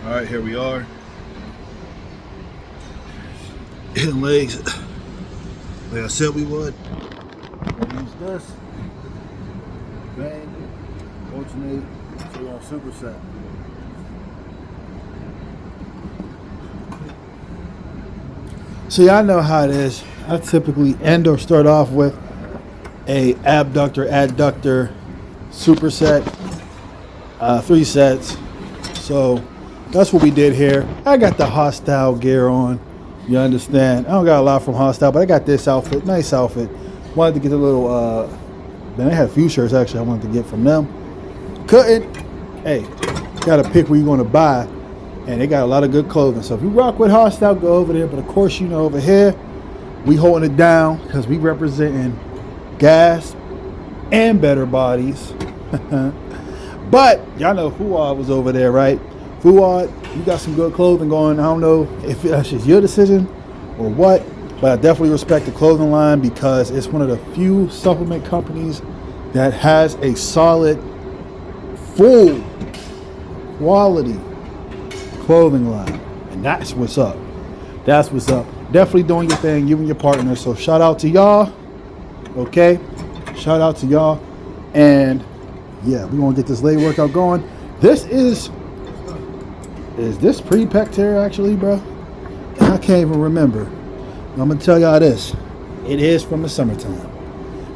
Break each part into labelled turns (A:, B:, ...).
A: All right, here we are. Hitting legs like I said we would. We'll use this. Bang. Alternate. So we're on superset. So y'all know how it is. I typically end or start off with a abductor, adductor superset. 3 sets. So that's what we did here. I got the Hostile gear on. You understand? I don't got a lot from Hostile, but I got this outfit. Nice outfit. Wanted to get a little, man, they had a few shirts actually I wanted to get from them. Couldn't. Hey, gotta pick where you're gonna buy. And they got a lot of good clothing. So if you rock with Hostile, go over there. But of course, you know, over here, we holding it down because we representing gas and better bodies. But y'all know Fuad was over there, right? Fuad, you got some good clothing going. I don't know if that's just your decision or what, but I definitely respect the clothing line because it's one of the few supplement companies that has a solid, full quality clothing line. And that's what's up. That's what's up. Definitely doing your thing, you and your partner. So shout out to y'all. Okay? Shout out to y'all. And yeah, we're gonna get this leg workout going. This is this pre-pec tear actually, bro? I can't even remember. I'm gonna tell y'all this. It is from the summertime.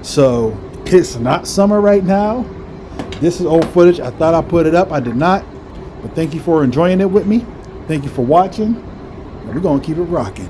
A: So it's not summer right now. This is old footage. I thought I put it up. I did not. But thank you for enjoying it with me. Thank you for watching. And we're gonna keep it rocking.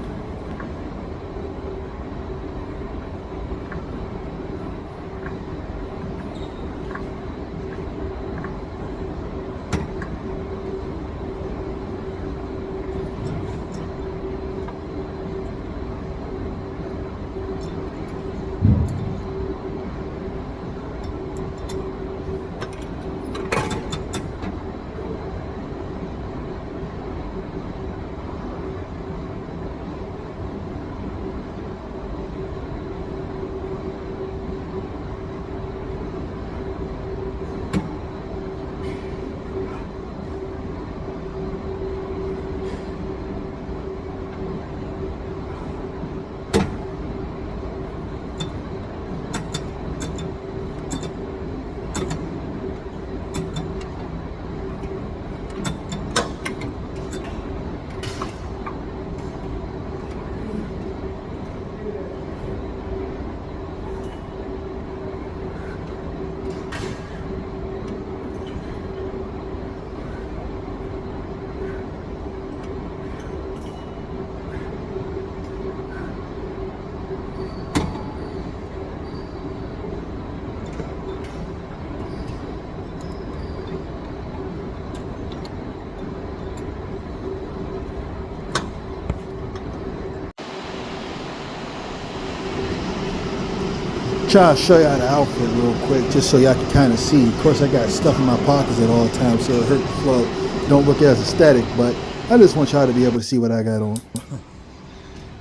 A: Try to show y'all the outfit real quick just so y'all can kind of see. Of course, I got stuff in my pockets at all times, so it hurt the flow. Don't look as aesthetic, but I just want y'all to be able to see what I got on.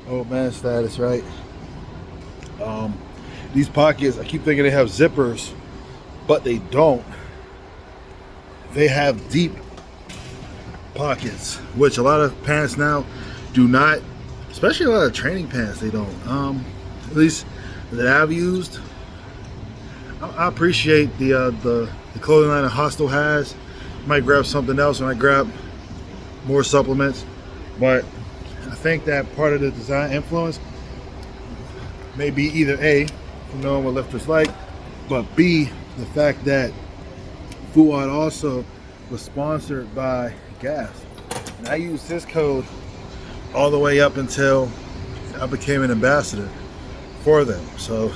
A: Old man status, right? These pockets, I keep thinking they have zippers, but they don't. They have deep pockets, which a lot of pants now do not, especially a lot of training pants, they don't. At least that I've used. I appreciate the clothing line that Hostile has. Might grab something else when I grab more supplements, but I think that part of the design influence may be either A, from knowing what lifters like, but B, the fact that Fuad also was sponsored by Gas. And I used his code all the way up until I became an ambassador for them. So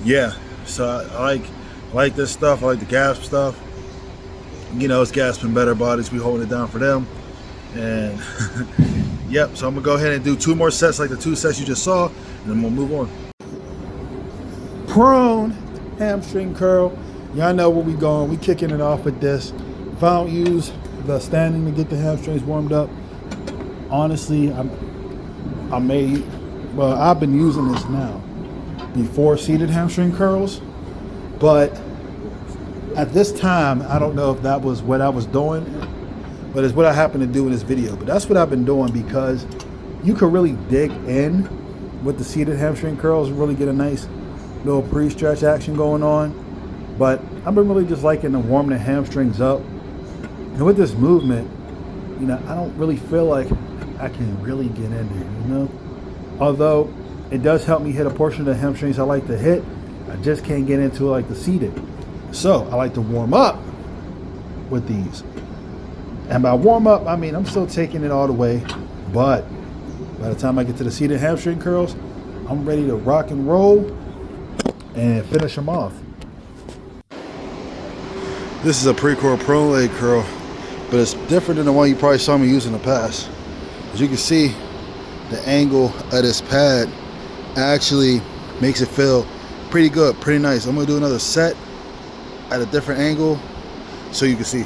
A: yeah, so I like this stuff. I like the Gasp stuff. You know, it's Gasp and Better Bodies. We holding it down for them. And yep, so I'm gonna go ahead and do 2 more sets like the 2 sets you just saw, and then we'll move on. Prone hamstring curl. Y'all know where we going. We kicking it off with this. If I don't use the standing to get the hamstrings warmed up, honestly, I've been using this now before seated hamstring curls, but at this time, I don't know if that was what I was doing, but it's what I happen to do in this video. But that's what I've been doing, because you could really dig in with the seated hamstring curls, really get a nice little pre-stretch action going on. But I've been really just liking to warm the hamstrings up. And with this movement, you know, I don't really feel like I can really get in there, you know? Although it does help me hit a portion of the hamstrings I like to hit, I just can't get into it like the seated. So I like to warm up with these. And by warm up, I mean I'm still taking it all the way, but by the time I get to the seated hamstring curls, I'm ready to rock and roll and finish them off. This is a Precor prone leg curl, but it's different than the one you probably saw me use in the past. As you can see, the angle of this pad actually makes it feel pretty good, pretty nice. I'm gonna do another set at a different angle so you can see.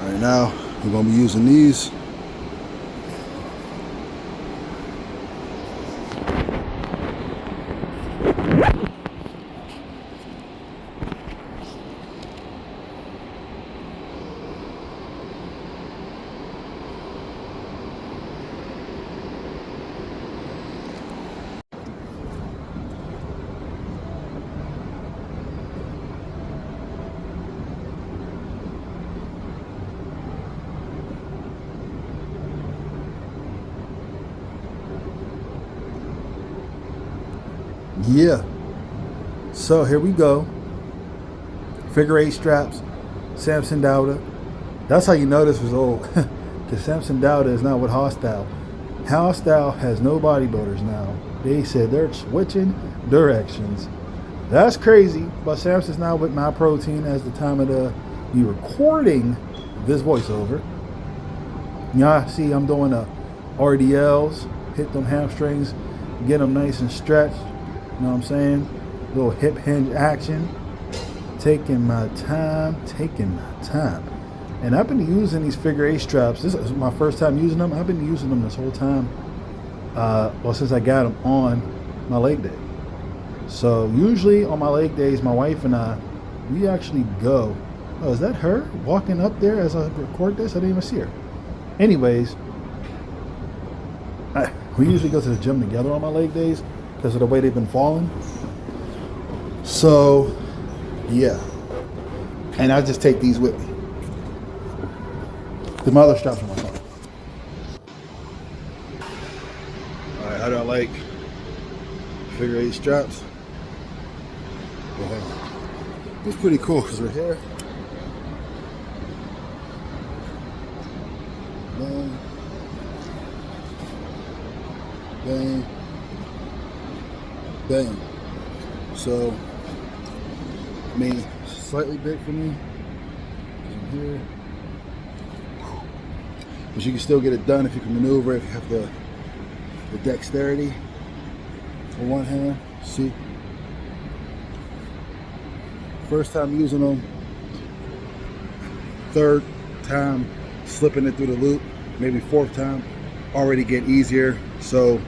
A: Right now, we're gonna be using these. Yeah, so here we go. Figure 8 straps, Samson Dauda. That's how you know this was old, because Samson Dauda is not with Hostile. Hostile has no bodybuilders now. They said they're switching directions. That's crazy, but Samson's now with MyProtein as the time of me recording this voiceover. Y'all see I'm doing RDLs, hit them hamstrings, get them nice and stretched. You know what I'm saying? Little hip hinge action. Taking my time. And I've been using these figure 8 straps. This is my first time using them. I've been using them this whole time. Well, since I got them on my leg day. So usually on my leg days, my wife and I, we actually go. Oh, is that her walking up there as I record this? I didn't even see her. Anyways, we usually go to the gym together on my leg days because of the way they've been falling. So, yeah. And I just take these with me. The other straps are my phone. Alright, how do I like figure 8 straps? Well, it's pretty cool because we're here. Bang. Bang. Bang. So, I mean, slightly big for me. I'm here. But you can still get it done if you can maneuver, if you have the dexterity on one hand. See? First time using them. Third time slipping it through the loop. Maybe fourth time. Already get easier. So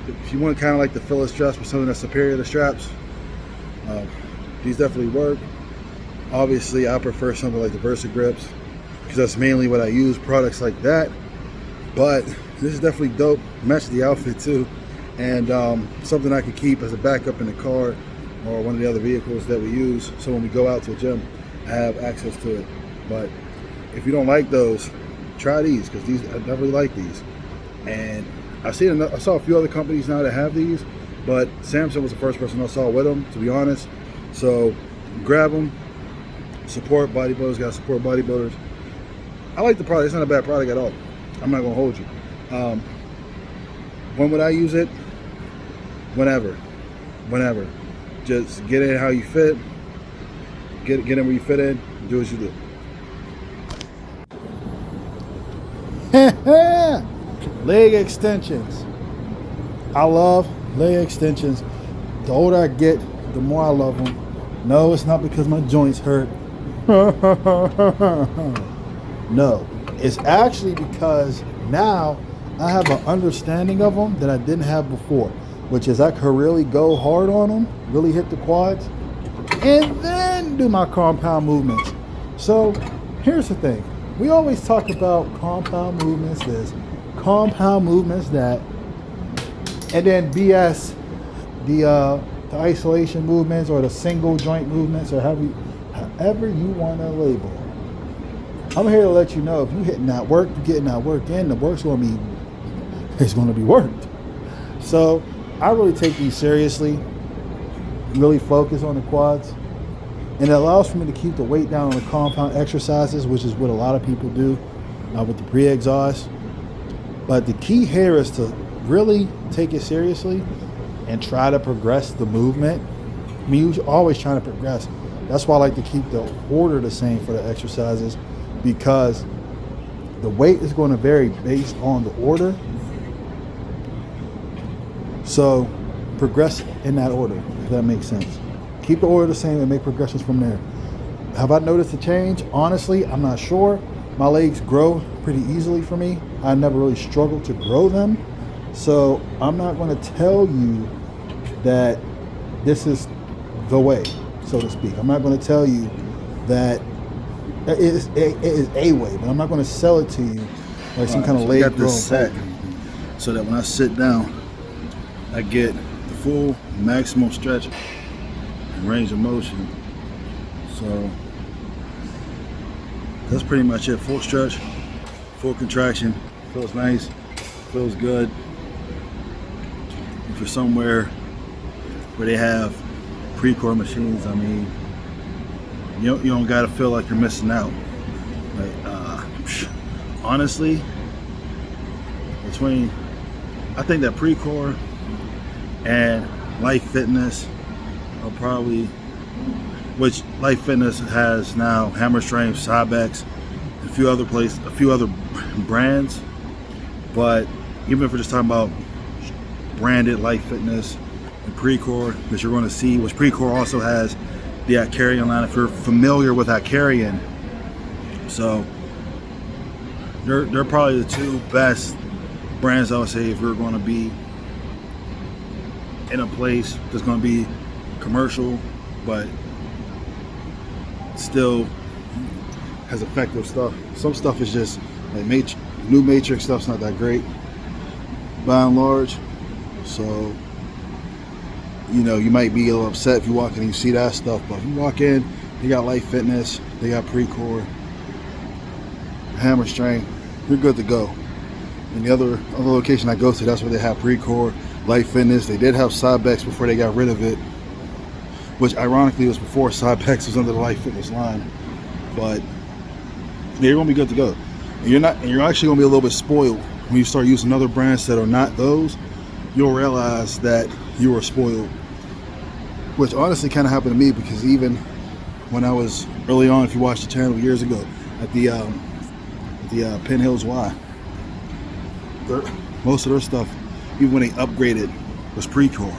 A: if you want kind of like the filler straps with something that's superior to straps, these definitely work. Obviously, I prefer something like the VersaGrips because that's mainly what I use, products like that. But this is definitely dope. Match the outfit too, and something I could keep as a backup in the car or one of the other vehicles that we use. So when we go out to a gym, I have access to it. But if you don't like those, try these because these I definitely like these. And I saw a few other companies now that have these, but Samson was the first person I saw with them, to be honest. So grab them, support bodybuilders, gotta support bodybuilders. I like the product. It's not a bad product at all. I'm not gonna hold you. When would I use it? Whenever. Just get in how you fit. Get in where you fit in. Do what you do. Leg extensions. I love leg extensions. The older I get, the more I love them. No, it's not because my joints hurt. No, it's actually because now I have an understanding of them that I didn't have before, which is I could really go hard on them, really hit the quads, and then do my compound movements. So here's the thing. We always talk about compound movements this, compound movements that, and then BS the isolation movements or the single joint movements or however you want to label. I'm here to let you know if you're hitting that work, you're getting that work in, the work's going to be worked. So I really take these seriously, really focus on the quads, and it allows for me to keep the weight down on the compound exercises, which is what a lot of people do with the pre-exhaust. But the key here is to really take it seriously and try to progress the movement. I mean, you're always trying to progress. That's why I like to keep the order the same for the exercises, because the weight is going to vary based on the order. So progress in that order, if that makes sense. Keep the order the same and make progressions from there. Have I noticed a change? Honestly, I'm not sure. My legs grow pretty easily for me. I never really struggled to grow them. So I'm not going to tell you that this is the way, so to speak. I'm not going to tell you that it is a way, but I'm not going to sell it to you like some kind of leg growth set, so that when I sit down, I get the full maximum stretch and range of motion. So that's pretty much it. Full stretch, full contraction. Feels nice, feels good. If you're somewhere where they have Precor machines, I mean, you don't gotta feel like you're missing out. Like, honestly, I think that Precor and Life Fitness are probably, which Life Fitness has now Hammer Strength, Cybex, a few other brands. But even if we're just talking about branded Life Fitness and Precor, that you're going to see, which Precor also has the Icarian line, if you're familiar with Icarian. So they're probably the two best brands, I would say, if you're going to be in a place that's going to be commercial but still has effective stuff. Some stuff is just like new Matrix stuff's not that great by and large. So you might be a little upset if you walk in and you see that stuff, but if you walk in, they got Life Fitness, they got Precor, Hammer Strength, you're good to go. And the other location I go to, that's where they have Precor, Life Fitness. They did have Cybex before they got rid of it, which ironically was before Cybex was under the Life Fitness line. But you're gonna be good to go. And you're actually gonna be a little bit spoiled when you start using other brands that are not those. You'll realize that you were spoiled, which honestly kind of happened to me, because even when I was early on, if you watched the channel years ago at the Penn Hills Y, most of their stuff, even when they upgraded, was Precor.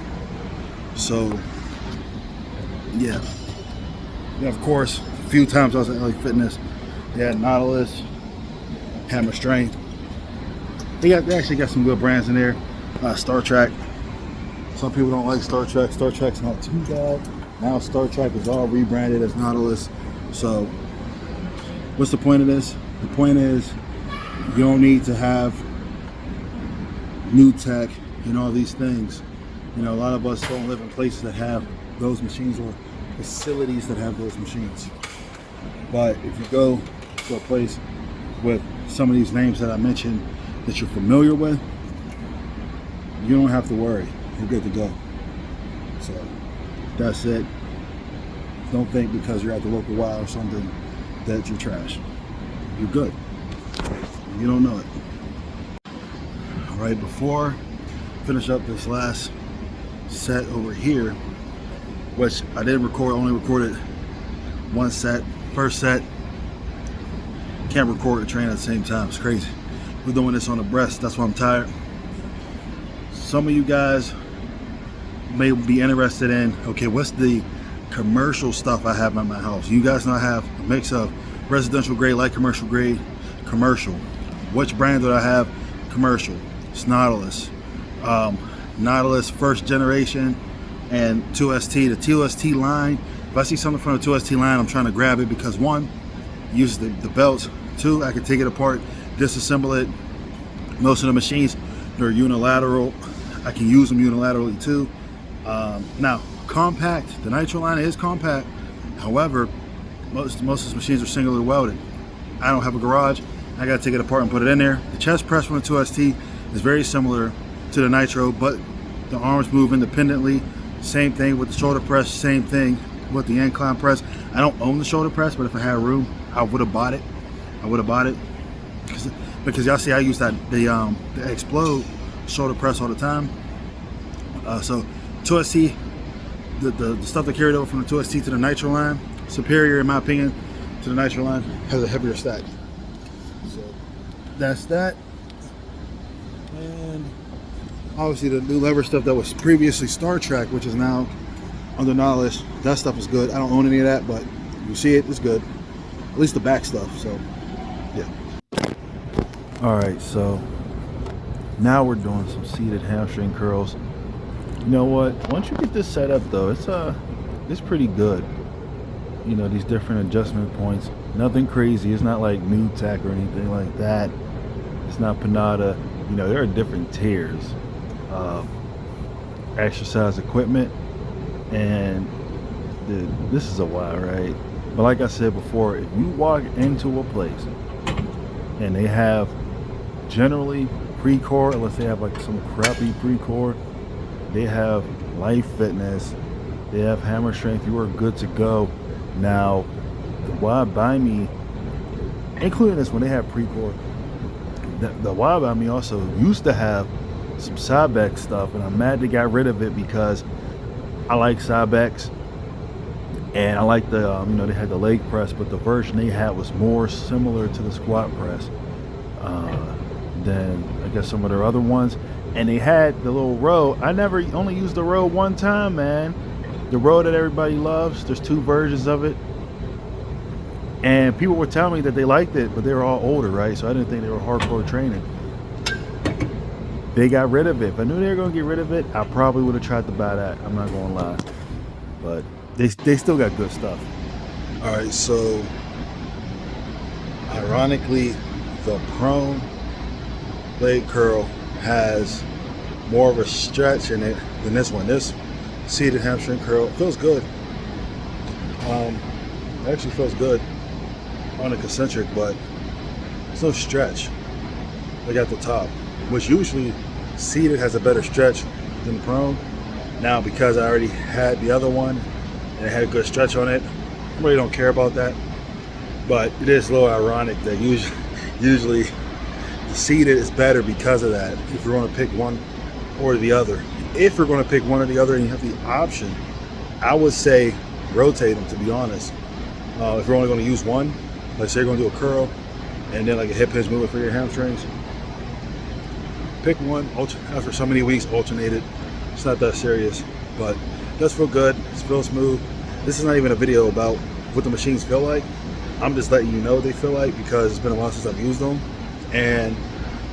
A: So yeah, of course, a few times I was at LA Fitness, they had Nautilus, Hammer Strength. They actually got some good brands in there. Star Trek. Some people don't like Star Trek. Star Trek's not too bad. Now Star Trek is all rebranded as Nautilus. So what's the point of this? The point is, you don't need to have new tech and all these things. A lot of us don't live in places that have those machines or facilities that have those machines. But if you go to a place with some of these names that I mentioned that you're familiar with, you don't have to worry. You're good to go. So that's it. Don't think because you're at the local WOW or something that you're trash. You're good. You don't know it. All right, before I finish up this last set over here, which I didn't record, only recorded one set. First set, can't record and train at the same time. It's crazy. We're doing this on the breast. That's why I'm tired. Some of you guys may be interested in, okay, what's the commercial stuff I have at my house? You guys know I have a mix of residential grade, light commercial grade, commercial. Which brand do I have? Commercial. It's Nautilus. Nautilus first generation and 2ST. The 2ST line, if I see something from the 2ST line, I'm trying to grab it because one, use the belts. Two, I can take it apart, disassemble it. Most of the machines, they're unilateral. I can use them unilaterally too. Now, compact, the Nitro line is compact. However, most of the machines are singularly welded. I don't have a garage. I gotta take it apart and put it in there. The chest press from the 2ST is very similar to the Nitro, but the arms move independently. Same thing with the shoulder press, same thing with the incline press. I don't own the shoulder press, but if I had room, I would have bought it. Because y'all see I use the Explode shoulder press all the time. So 2ST, the stuff that carried over from the 2ST to the Nitro line, superior in my opinion to the Nitro line, has a heavier stack. So that's that. And obviously the new lever stuff that was previously Star Trek, which is now under Nautilus, that stuff is good. I don't own any of that, but you see it, it's good. At least the back stuff, so yeah. All right, so now we're doing some seated hamstring curls. You know what? Once you get this set up though, it's pretty good. You know, these different adjustment points. Nothing crazy. It's not like New Tech or anything like that. It's not Panada. You know, there are different tiers of exercise equipment, and this is a why, right? But like I said before, if you walk into a place and they have generally Precor, unless they have like some crappy Precor, they have Life Fitness, they have Hammer Strength, you are good to go. Now, the Y by Me, including this when they have Precor, the Y by Me also used to have some Cybex stuff, and I'm mad they got rid of it because I like Cybex. And I like the, you know, they had the leg press, but the version they had was more similar to the squat press than I guess some of their other ones. And they had the little row. I only used the row one time, man. The row that everybody loves. There's two versions of it. And people were telling me that they liked it, but they were all older, right? So I didn't think they were hardcore training. They got rid of it. If I knew they were going to get rid of it, I probably would have tried to buy that. I'm not going to lie. But they still got good stuff. All right, so ironically, the prone leg curl has more of a stretch in it than this one. This seated hamstring curl feels good. It actually feels good on the concentric, but it's no stretch like at the top, which usually seated has a better stretch than the prone. Now, because I already had the other one and it had a good stretch on it, I really don't care about that. But it is a little ironic that usually the seated is better because of that, if you're going to pick one or the other. If you're going to pick one or the other and you have the option, I would say rotate them, to be honest. If you're only going to use one, like say you're going to do a curl and then like a hip hinge movement for your hamstrings, pick one, after so many weeks, alternate it. It's not that serious, but it does feel good. It feels smooth. This is not even a video about what the machines feel like. I'm just letting you know what they feel like because it's been a while since I've used them. And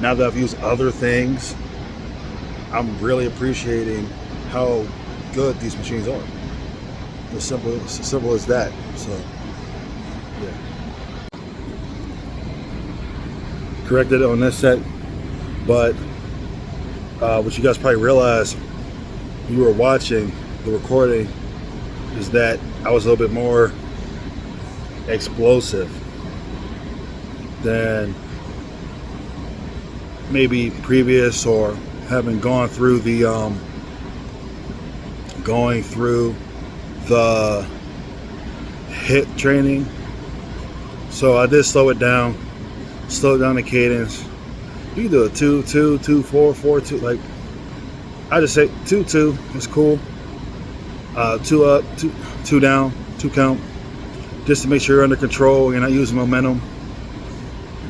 A: now that I've used other things, I'm really appreciating how good these machines are. It's simple as that. So, yeah. Corrected it on this set, but what you guys probably realized when you were watching the recording is that I was a little bit more explosive than maybe previous, or having gone through the hip training. So I did slow it down the cadence. You can do a 2, 2, 2, 4, 4, 2. Like, I just say 2, 2. It's cool. 2 up, 2 down, 2 count. Just to make sure you're under control, you're not using momentum.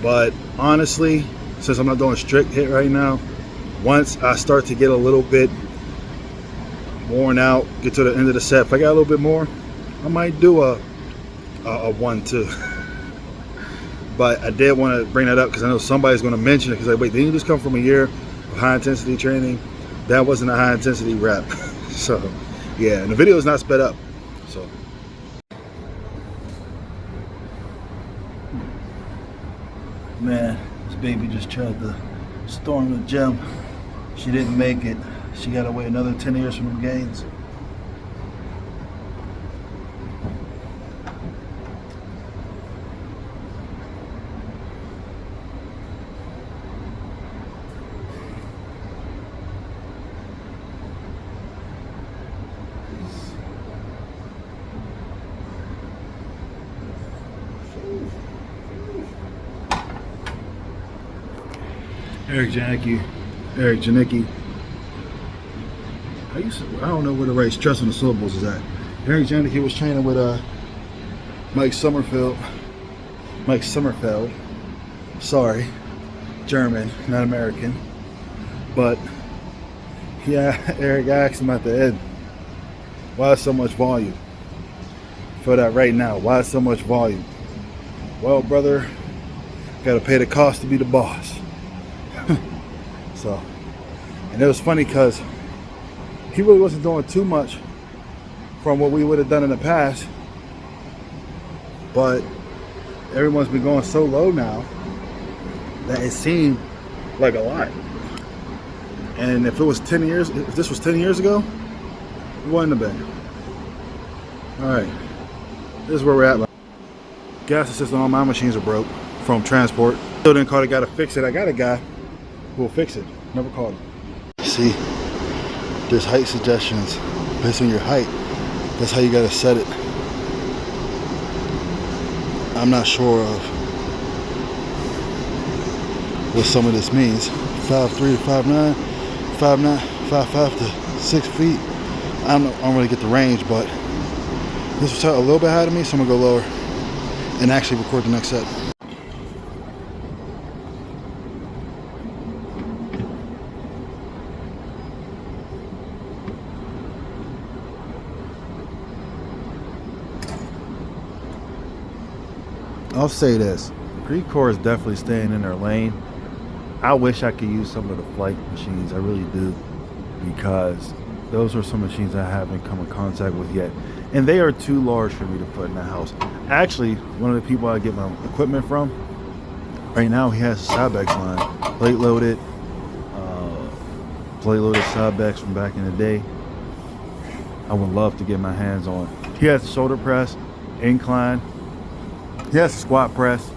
A: But honestly, since I'm not doing strict hit right now, once I start to get a little bit worn out, get to the end of the set, if I got a little bit more, I might do a 1, 2. But I did want to bring that up because I know somebody's going to mention it, because like, wait, didn't you just come from a year of high intensity training? That wasn't a high intensity rep. So yeah, and the video is not sped up. So man, this baby just tried to storm the gym. She didn't make it. She got to wait another 10 years from the gains. Eric Janicki. I don't know where the right stress on the syllables is at. Eric Janicki was training with Mike Sommerfeld. Sorry, German, not American. But yeah, Eric asked him at the end, why so much volume? For that right now, why so much volume? Well, brother, gotta pay the cost to be the boss. So, and it was funny because he really wasn't doing too much from what we would have done in the past, but everyone's been going so low now that it seemed like a lot. And if it was 10 years, if this was 10 years ago, it wouldn't have been. All right, this is where we're at. Gas assist on all my machines are broke from transport. Still didn't call the guy to fix it. I got a guy who will fix it. Never called him. See, there's height suggestions based on your height. That's how you gotta set it. I'm not sure of what some of this means. 5'3" to 5'9", 5'9", 5'5" to 6 feet. I don't really get the range, but this was a little bit higher than me, so I'm gonna go lower and actually record the next set. I'll say this, Precor is definitely staying in their lane. I wish I could use some of the flight machines, I really do, because those are some machines I haven't come in contact with yet. And they are too large for me to put in the house. Actually, one of the people I get my equipment from, right now he has a Cybex line, plate loaded Cybex from back in the day. I would love to get my hands on. He has a shoulder press, incline. He has a squat press.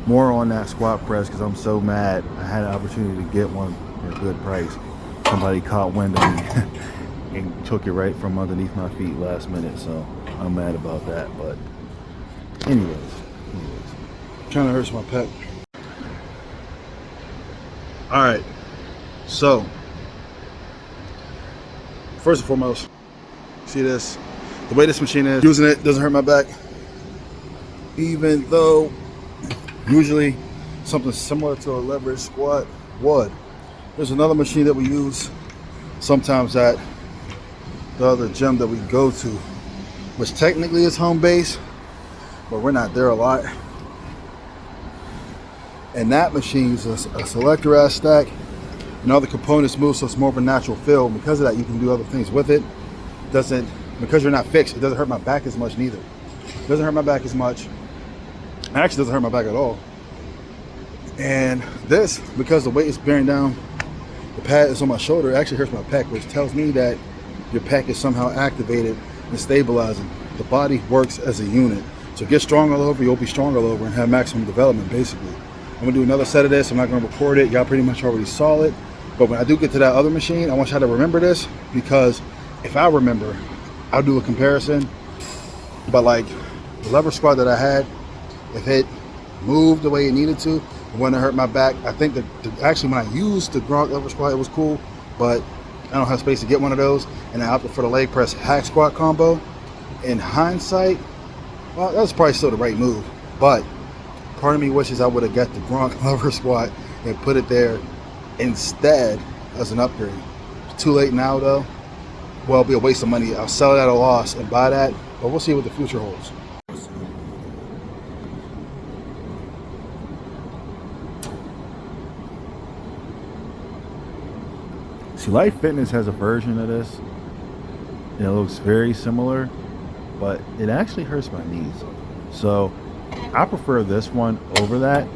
A: More on that squat press because I'm so mad. I had an opportunity to get one for a good price. Somebody caught wind of me and took it right from underneath my feet last minute. So I'm mad about that. But anyways. Kind of hurts my pec. All right. So first and foremost, see this? The way this machine is, using it doesn't hurt my back. Even though usually something similar to a leverage squat would. There's another machine that we use sometimes at the other gym that we go to, which technically is home base, but we're not there a lot. And that machine is a selector ass stack, and all the components move, so it's more of a natural feel. Because of that, you can do other things with it. Because you're not fixed, it doesn't hurt my back as much neither. It doesn't hurt my back as much. It actually doesn't hurt my back at all. And this, because the weight is bearing down, the pad is on my shoulder, it actually hurts my pec, which tells me that your pec is somehow activated and stabilizing. The body works as a unit. So get strong all over, you'll be strong all over and have maximum development, basically. I'm gonna do another set of this. I'm not gonna record it. Y'all pretty much already saw it. But when I do get to that other machine, I want y'all to remember this, because if I remember, I'll do a comparison. But like, the lever squat that I had, if it moved the way it needed to, it wouldn't hurt my back. I think that actually when I used the Gronk lever squat, it was cool, but I don't have space to get one of those, and I opted for the leg press hack squat combo. In hindsight, well, that's probably still the right move, but part of me wishes I would have got the Gronk lever squat and put it there instead as an upgrade. It's too late now though. Well, it'll be a waste of money. I'll sell it at a loss and buy that, but we'll see what the future holds. See, Life Fitness has a version of this, and it looks very similar, but it actually hurts my knees. So I prefer this one over that,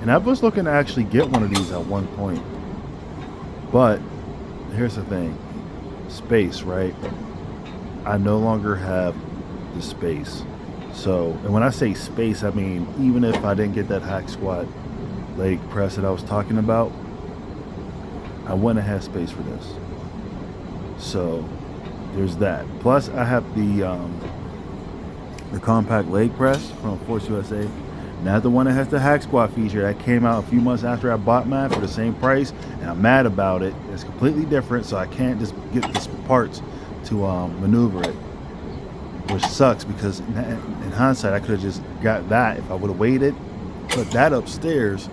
A: and I was looking to actually get one of these at one point. But here's the thing, space, right? I no longer have the space. So, and when I say space, I mean even if I didn't get that hack squat leg press that I was talking about, I wouldn't have had space for this. So there's that. Plus I have the compact leg press from Force USA. Not the one that has the hack squat feature that came out a few months after I bought mine for the same price, and I'm mad about it. It's completely different, so I can't just get the parts to maneuver it, which sucks because in hindsight I could have just got that if I would have waited, put that upstairs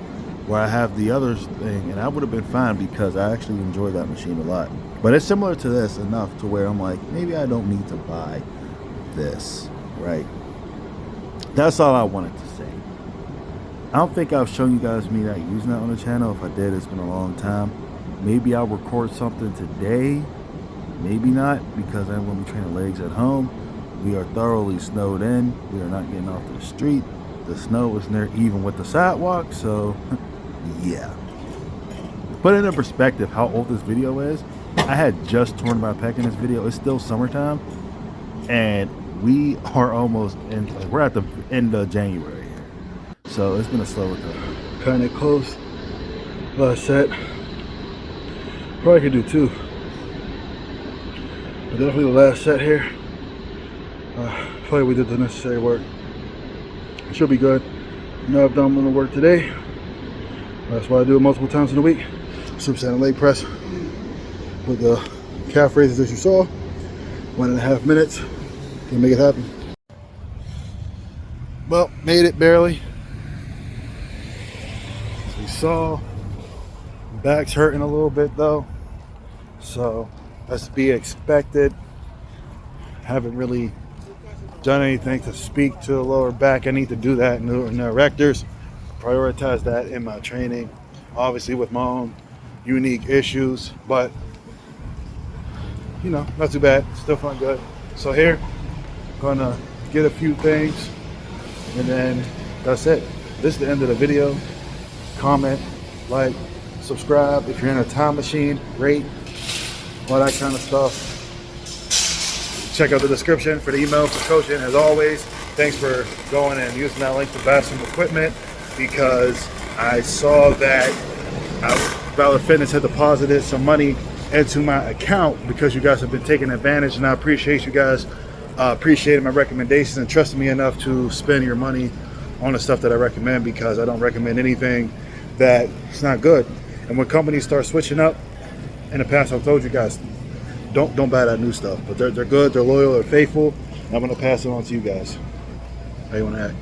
A: where I have the other thing, and I would have been fine because I actually enjoy that machine a lot. But it's similar to this enough to where I'm like, maybe I don't need to buy this, right? That's all I wanted to say. I don't think I've shown you guys me not using that on the channel. If I did, it's been a long time. Maybe I'll record something today, maybe not, because I'm going to be training legs at home. We are thoroughly snowed in. We are not getting off the street. The snow is near even with the sidewalk, so yeah. Put it in perspective how old this video is. I had just torn my pec in this video. It's still summertime, and we are almost in, we're at the end of January here. So it's been a slow recovery. Kind of close. Last set. Probably could do two. But definitely the last set here. Probably we did the necessary work. It should be good. You know, I've done a little work today. That's why I do it multiple times in a week. Superset and leg press with the calf raises that you saw. 1.5 minutes. Can make it happen. Well, made it barely. As we saw, back's hurting a little bit though. So that's to be expected. Haven't really done anything to speak to the lower back. I need to do that in the erectors. Prioritize that in my training. Obviously with my own unique issues, but you know, not too bad. Still fun, good. So here, gonna get a few things, and then that's it. This is the end of the video. Comment, like, subscribe. If you're in a time machine, rate, all that kind of stuff. Check out the description for the email for coaching. As always, thanks for going and using that link to buy some equipment, because I saw that Valor Fitness had deposited some money into my account because you guys have been taking advantage, and I appreciate you guys appreciating my recommendations and trusting me enough to spend your money on the stuff that I recommend, because I don't recommend anything that is not good. And when companies start switching up, in the past I've told you guys, don't buy that new stuff, but they're good, they're loyal, they're faithful, and I'm going to pass it on to you guys. How you want to act?